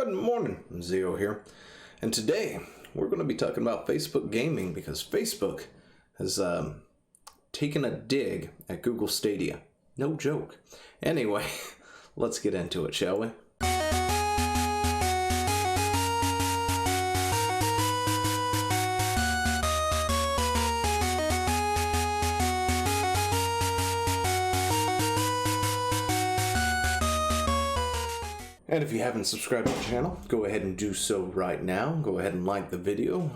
Good morning, Zio here, and today we're going to be talking about Facebook gaming because Facebook has taken a dig at Google Stadia. No joke. Anyway, let's get into it, shall we? And if you haven't subscribed to the channel, go ahead and do so right now. Go ahead and like the video.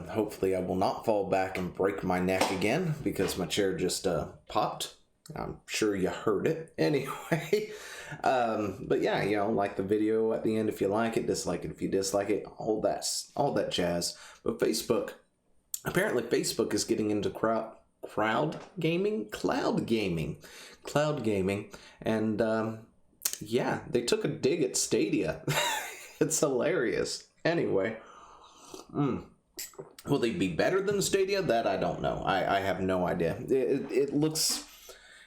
Hopefully I will not fall back and break my neck again because my chair just popped. I'm sure you heard it. Anyway, but yeah, you know, like the video at the end if you like it, dislike it if you dislike it, all that jazz. But Facebook, apparently Facebook is getting into cloud gaming, and yeah, they took a dig at Stadia. It's hilarious. Anyway, will they be better than Stadia? That I don't know. I have no idea. It looks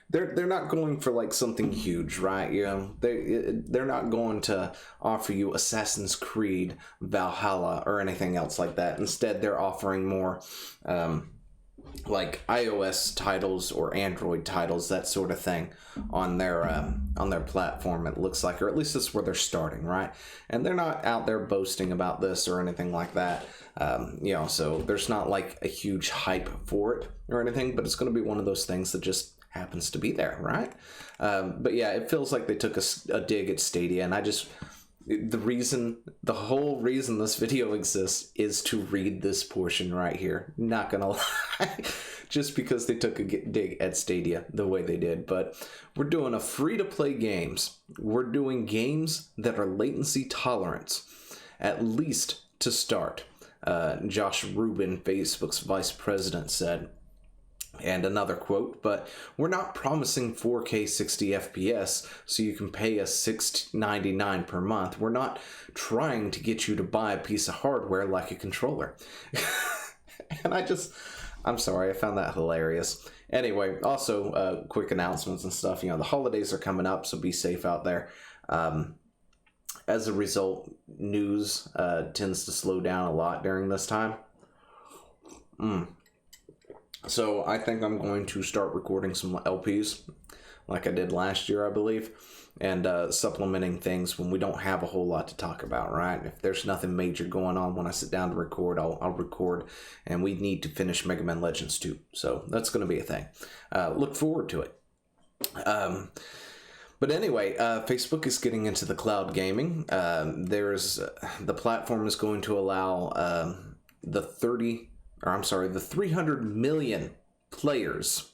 they're not going for like something huge, right? You know, they're not going to offer you Assassin's Creed Valhalla or anything else like that. Instead, they're offering more like iOS titles or Android titles, that sort of thing, on their platform. It looks like, or at least that's where they're starting, right? And they're not out there boasting about this or anything like that. You know, so there's not like a huge hype for it or anything, but it's going to be one of those things that just happens to be there, right? But yeah, it feels like they took a dig at Stadia, and the whole reason this video exists is to read this portion right here. Not gonna lie, just because they took a dig at Stadia the way they did. But we're doing a free-to-play games. We're doing games that are latency tolerant, at least to start. Josh Rubin, Facebook's vice president, said. And another quote, but we're not promising 4K 60 FPS so you can pay us $6.99 per month. We're not trying to get you to buy a piece of hardware like a controller. And I'm sorry, I found that hilarious. Anyway, also quick announcements and stuff. You know, the holidays are coming up, so be safe out there. As a result, news tends to slow down a lot during this time. So I think I'm going to start recording some LPs like I did last year, I believe, and supplementing things when we don't have a whole lot to talk about, right? If there's nothing major going on when I sit down to record, I'll record, and we need to finish Mega Man Legends 2. So that's going to be a thing. Look forward to it. But anyway, Facebook is getting into the cloud gaming. The platform is going to allow the 300 million players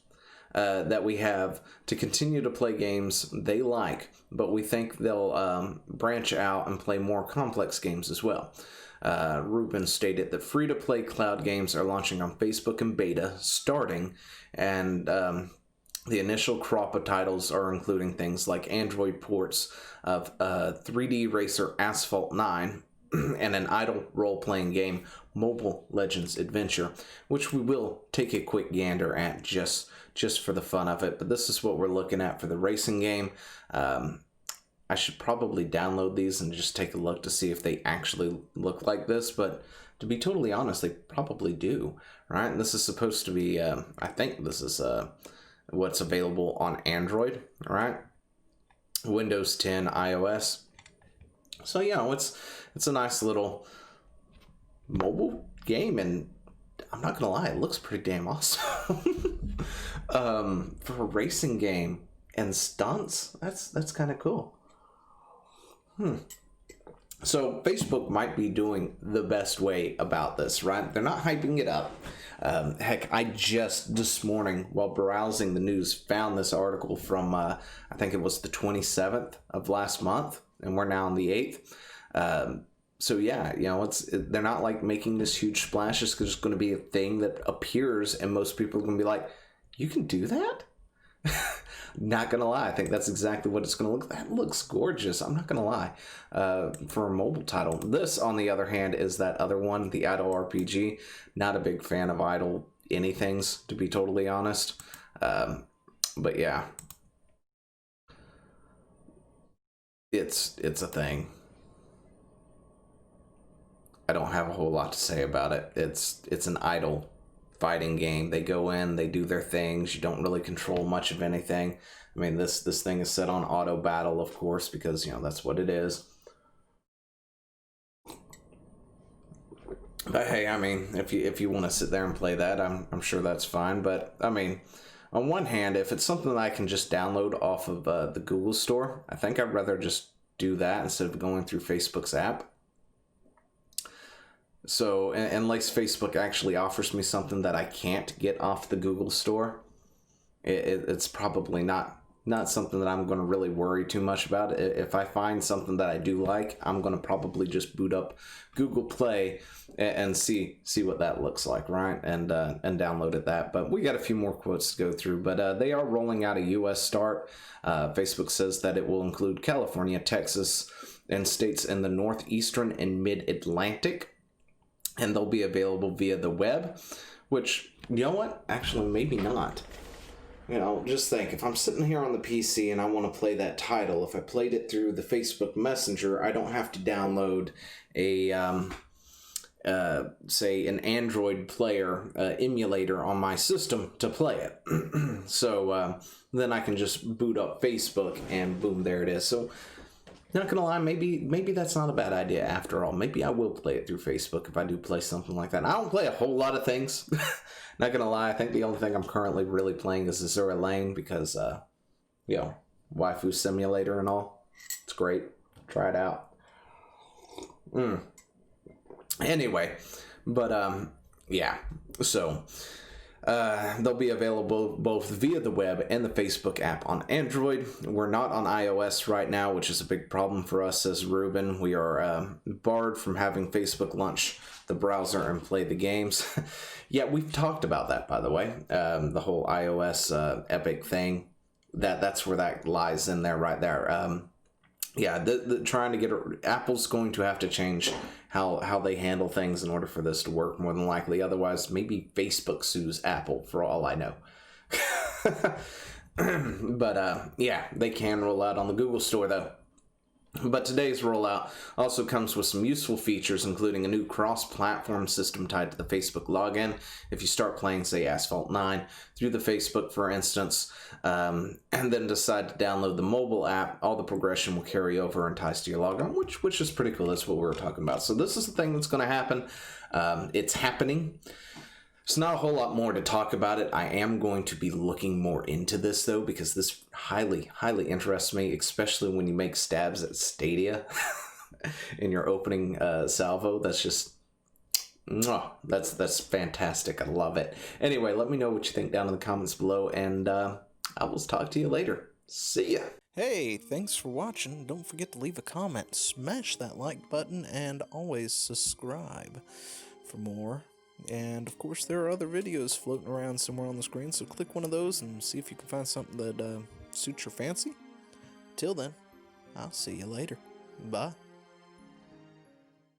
that we have to continue to play games they like, but we think they'll branch out and play more complex games as well. Rubin stated that free-to-play cloud games are launching on Facebook in beta starting, and the initial crop of titles are including things like Android ports of 3D Racer Asphalt 9 and an idle role-playing game, Mobile Legends Adventure, which we will take a quick gander at just for the fun of it. But this is what we're looking at for the racing game. I should probably download these and just take a look to see if they actually look like this, but to be totally honest, they probably do, right? And this is supposed to be, I think this is what's available on Android, right? Windows 10, iOS. So, you know, it's a nice little mobile game, and I'm not gonna lie, it looks pretty damn awesome. For a racing game and stunts, that's kind of cool. So Facebook might be doing the best way about this, right? They're not hyping it up. Heck, I just this morning while browsing the news found this article from I think it was the 27th of last month, and we're now on the 8th. So yeah, you know, they're not like making this huge splash. It's just going to be a thing that appears, and most people are going to be like, "You can do that?" Not gonna lie, I think that's exactly what it's gonna look. That looks gorgeous. I'm not gonna lie. For a mobile title, this, on the other hand, is that other one, the Idle RPG. Not a big fan of idle anythings, to be totally honest. But yeah, it's a thing. I don't have a whole lot to say about it. It's an idle fighting game. They go in, they do their things. You don't really control much of anything. I mean, this thing is set on auto battle, of course, because, you know, that's what it is. But hey, I mean, if you want to sit there and play that, I'm sure that's fine. But I mean, on one hand, if it's something that I can just download off of the Google Store, I think I'd rather just do that instead of going through Facebook's app. So, unless Facebook actually offers me something that I can't get off the Google Store, it's probably not something that I'm going to really worry too much about. If I find something that I do like, I'm going to probably just boot up Google Play and see what that looks like, right? And download that. But we got a few more quotes to go through. But they are rolling out a U.S. start. Facebook says that it will include California, Texas, and states in the northeastern and mid-Atlantic. And they'll be available via the web, which, you know what? Actually, maybe not. You know, just think, if I'm sitting here on the PC and I want to play that title, if I played it through the Facebook Messenger, I don't have to download a, say, an Android player emulator on my system to play it. So then I can just boot up Facebook and boom, there it is. So, not gonna lie, maybe that's not a bad idea after all. Maybe I will play it through Facebook if I do play something like that. And I don't play a whole lot of things. Not gonna lie, I think the only thing I'm currently really playing is Azure Lane because, you know, waifu simulator and all. It's great. Try it out. Anyway, but yeah. So they'll be available both via the web and the Facebook app on Android. We're not on iOS right now, which is a big problem for us, says Ruben. We are barred from having Facebook launch the browser and play the games. Yeah, we've talked about that, by the way. The whole iOS Epic thing. That's where that lies in there, right there. Yeah, trying to get Apple's going to have to change how they handle things in order for this to work, more than likely. Otherwise, maybe Facebook sues Apple for all I know. But yeah, they can roll out on the Google Store though. But today's rollout also comes with some useful features, including a new cross-platform system tied to the Facebook login. If you start playing, say, Asphalt 9 through the Facebook, for instance, and then decide to download the mobile app, all the progression will carry over and ties to your login, which is pretty cool. That's what we were talking about. So this is the thing that's going to happen. It's happening. There's not a whole lot more to talk about it. I am going to be looking more into this, though, because this highly, highly interests me, especially when you make stabs at Stadia in your opening salvo. That's just, that's fantastic. I love it. Anyway, let me know what you think down in the comments below, and I will talk to you later. See ya. Hey, thanks for watching. Don't forget to leave a comment, smash that like button, and always subscribe for more. And of course there are other videos floating around somewhere on the screen, so click one of those and see if you can find something that suits your fancy. Till then, I'll see you later. Bye.